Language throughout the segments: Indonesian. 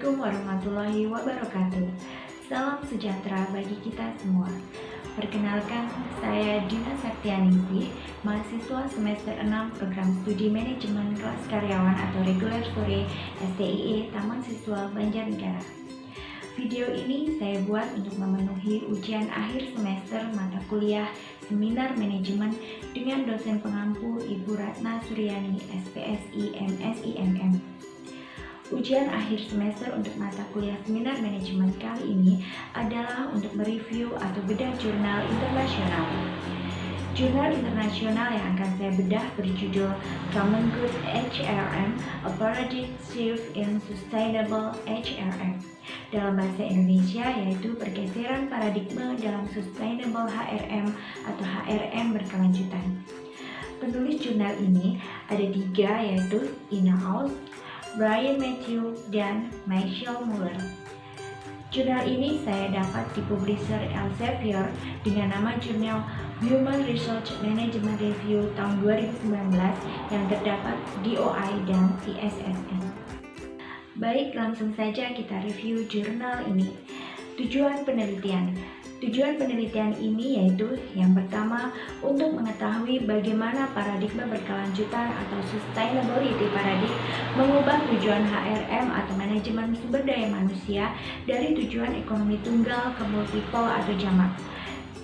Assalamualaikum warahmatullahi wabarakatuh. Salam sejahtera bagi kita semua. Perkenalkan, saya Dina Saktianingsih, mahasiswa semester 6 Program Studi Manajemen Kelas Karyawan atau Reguler Sore STIE Taman Siswa Banjarnegara. Video ini saya buat untuk memenuhi ujian akhir semester mata kuliah Seminar Manajemen dengan dosen pengampu Ibu Ratna Suryani, SPSI, MSI, MM. Ujian akhir semester untuk mata kuliah Seminar Manajemen kali ini adalah untuk mereview atau bedah jurnal internasional. Jurnal internasional yang akan saya bedah berjudul Common Good HRM, A Paradigm Shift in Sustainable HRM. Dalam bahasa Indonesia yaitu pergeseran paradigma dalam Sustainable HRM atau HRM berkelanjutan. Penulis jurnal ini ada 3 yaitu Ina Aus, Brian Matthew, dan Michelle Muller. Jurnal ini saya dapat di publisher Elsevier dengan nama jurnal Human Research Management Review tahun 2019 yang terdapat di OI dan ISSN. Baik, langsung saja kita review jurnal ini. Tujuan penelitian. Tujuan penelitian ini yaitu yang pertama untuk mengetahui bagaimana paradigma berkelanjutan atau sustainability paradigm mengubah tujuan HRM atau manajemen sumber daya manusia dari tujuan ekonomi tunggal ke multiple atau jamak.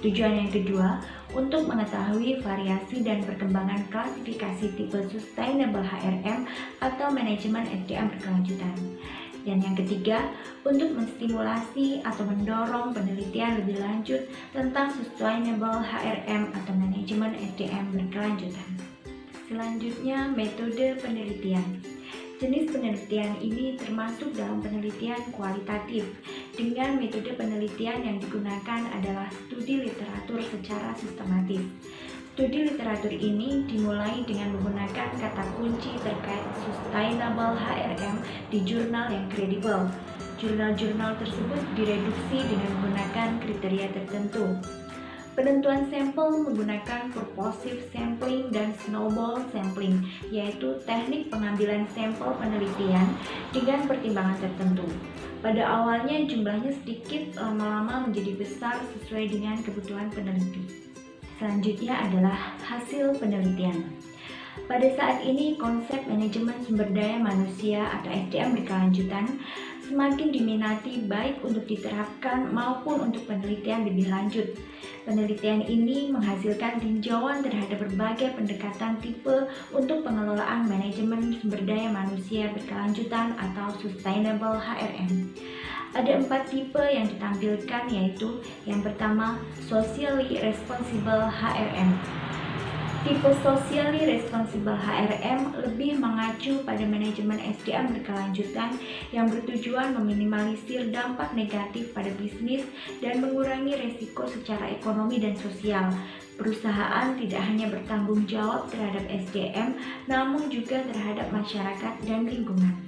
Tujuan yang kedua untuk mengetahui variasi dan perkembangan klasifikasi tipe sustainable HRM atau manajemen SDM berkelanjutan. Dan yang ketiga, untuk menstimulasi atau mendorong penelitian lebih lanjut tentang sustainable HRM atau manajemen SDM berkelanjutan. Selanjutnya, metode penelitian. Jenis penelitian ini termasuk dalam penelitian kualitatif. Dengan metode penelitian yang digunakan adalah studi literatur secara sistematis. Studi literatur ini dimulai dengan menggunakan kata kunci terkait sustainable HRM di jurnal yang kredibel. Jurnal-jurnal tersebut direduksi dengan menggunakan kriteria tertentu. Penentuan sampel menggunakan purposive sampling dan snowball sampling, yaitu teknik pengambilan sampel penelitian dengan pertimbangan tertentu. Pada awalnya jumlahnya sedikit, lama-lama menjadi besar sesuai dengan kebutuhan peneliti. Selanjutnya adalah hasil penelitian. Pada saat ini konsep manajemen sumber daya manusia atau SDM berkelanjutan semakin diminati baik untuk diterapkan maupun untuk penelitian lebih lanjut. Penelitian ini menghasilkan tinjauan terhadap berbagai pendekatan tipe untuk pengelolaan manajemen sumber daya manusia berkelanjutan atau sustainable HRM. Ada 4 tipe yang ditampilkan yaitu yang pertama, Socially Responsible HRM. Tipe Socially Responsible HRM lebih mengacu pada manajemen SDM berkelanjutan yang bertujuan meminimalisir dampak negatif pada bisnis dan mengurangi resiko secara ekonomi dan sosial. Perusahaan tidak hanya bertanggung jawab terhadap SDM, namun juga terhadap masyarakat dan lingkungan.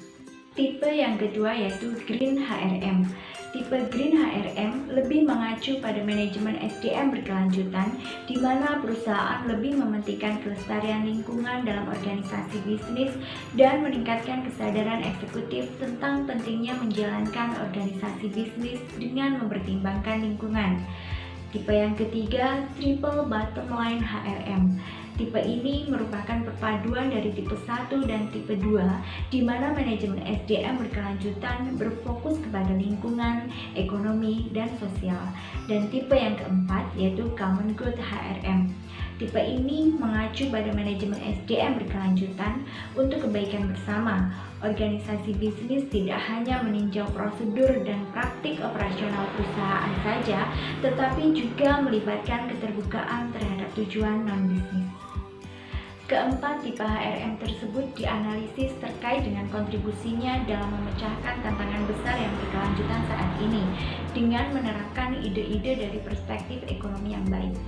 Tipe yang kedua yaitu Green HRM. Tipe Green HRM lebih mengacu pada manajemen SDM berkelanjutan, di mana perusahaan lebih mementingkan kelestarian lingkungan dalam organisasi bisnis dan meningkatkan kesadaran eksekutif tentang pentingnya menjalankan organisasi bisnis dengan mempertimbangkan lingkungan. Tipe yang ketiga, Triple Bottom Line HRM. Tipe ini merupakan perpaduan dari tipe 1 dan tipe 2, di mana manajemen SDM berkelanjutan berfokus kepada lingkungan, ekonomi, dan sosial. Dan tipe yang keempat yaitu Common Good HRM. Tipe ini mengacu pada manajemen SDM berkelanjutan untuk kebaikan bersama. Organisasi bisnis tidak hanya meninjau prosedur dan praktik operasional perusahaan saja, tetapi juga melibatkan keterbukaan terhadap tujuan non-bisnis. Keempat tipe HRM tersebut dianalisis terkait dengan kontribusinya dalam memecahkan tantangan besar yang berkelanjutan saat ini dengan menerapkan ide-ide dari perspektif ekonomi yang baik.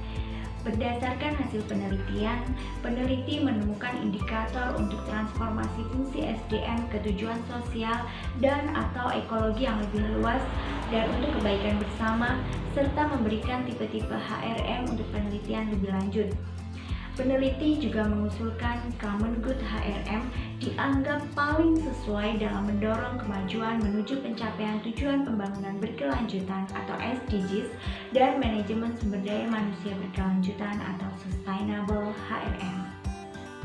Berdasarkan hasil penelitian, peneliti menemukan indikator untuk transformasi fungsi SDM ke tujuan sosial dan atau ekologi yang lebih luas dan untuk kebaikan bersama, serta memberikan tipe-tipe HRM untuk penelitian lebih lanjut. Peneliti juga mengusulkan Common Good HRM dianggap paling sesuai dalam mendorong kemajuan menuju pencapaian tujuan pembangunan berkelanjutan atau SDGs dan manajemen sumber daya manusia berkelanjutan atau Sustainable HRM.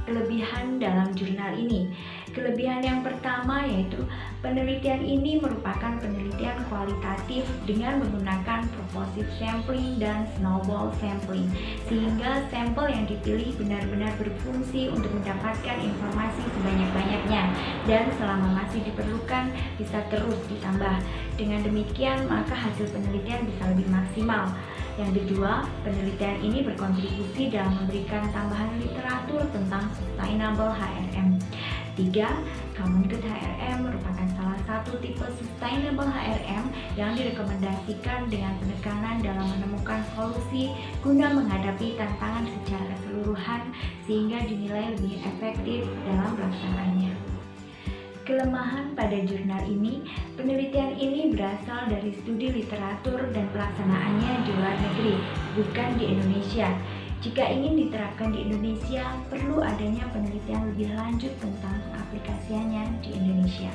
Kelebihan dalam jurnal ini. Kelebihan yang pertama yaitu penelitian ini merupakan penelitian kualitatif dengan menggunakan proportive sampling dan snowball sampling, sehingga sampel yang dipilih benar-benar berfungsi untuk mendapatkan informasi sebanyak-banyaknya dan selama masih diperlukan bisa terus ditambah. Dengan demikian maka hasil penelitian bisa lebih maksimal. Yang kedua, penelitian ini berkontribusi dalam memberikan tambahan literatur tentang Sustainable HRM. 3. Common Good HRM merupakan salah satu tipe Sustainable HRM yang direkomendasikan dengan penekanan dalam menemukan solusi guna menghadapi tantangan secara keseluruhan sehingga dinilai lebih efektif dalam pelaksanaannya. Kelemahan pada jurnal ini, penelitian ini berasal dari studi literatur dan pelaksanaannya di luar negeri, bukan di Indonesia. Jika ingin diterapkan di Indonesia, perlu adanya penelitian lebih lanjut tentang aplikasiannya di Indonesia.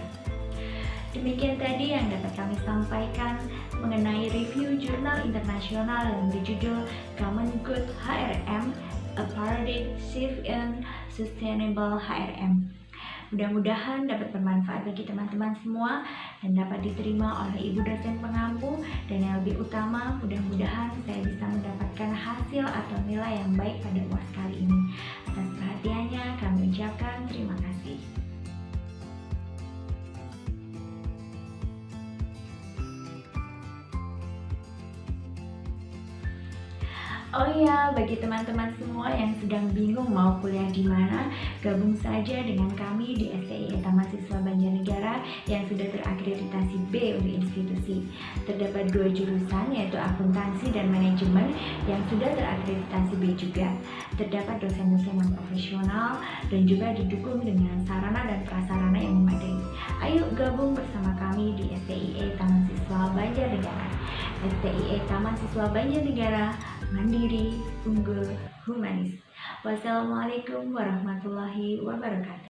Demikian tadi yang dapat kami sampaikan mengenai review jurnal internasional yang berjudul Common Good HRM, A Paradigm Shift in Sustainable HRM. Mudah-mudahan dapat bermanfaat bagi teman-teman semua dan dapat diterima oleh ibu dosen pengampu, dan yang lebih utama mudah-mudahan saya bisa mendapatkan hasil atau nilai yang baik pada UAS kali ini. Atas perhatiannya kami ucapkan terima kasih. Oh iya, bagi teman-teman semua yang sedang bingung mau kuliah di mana, gabung saja dengan kami di STIE Taman Siswa Banjarnegara yang sudah terakreditasi B untuk institusi. Terdapat 2 jurusan yaitu akuntansi dan manajemen yang sudah terakreditasi B juga. Terdapat dosen-dosen yang profesional dan juga didukung dengan sarana dan prasarana yang memadai. Ayo gabung bersama kami di STIE Taman Siswa Banjarnegara. STIE Taman Siswa Banjarnegara, mandiri, unggul, humanis. Wassalamualaikum warahmatullahi wabarakatuh.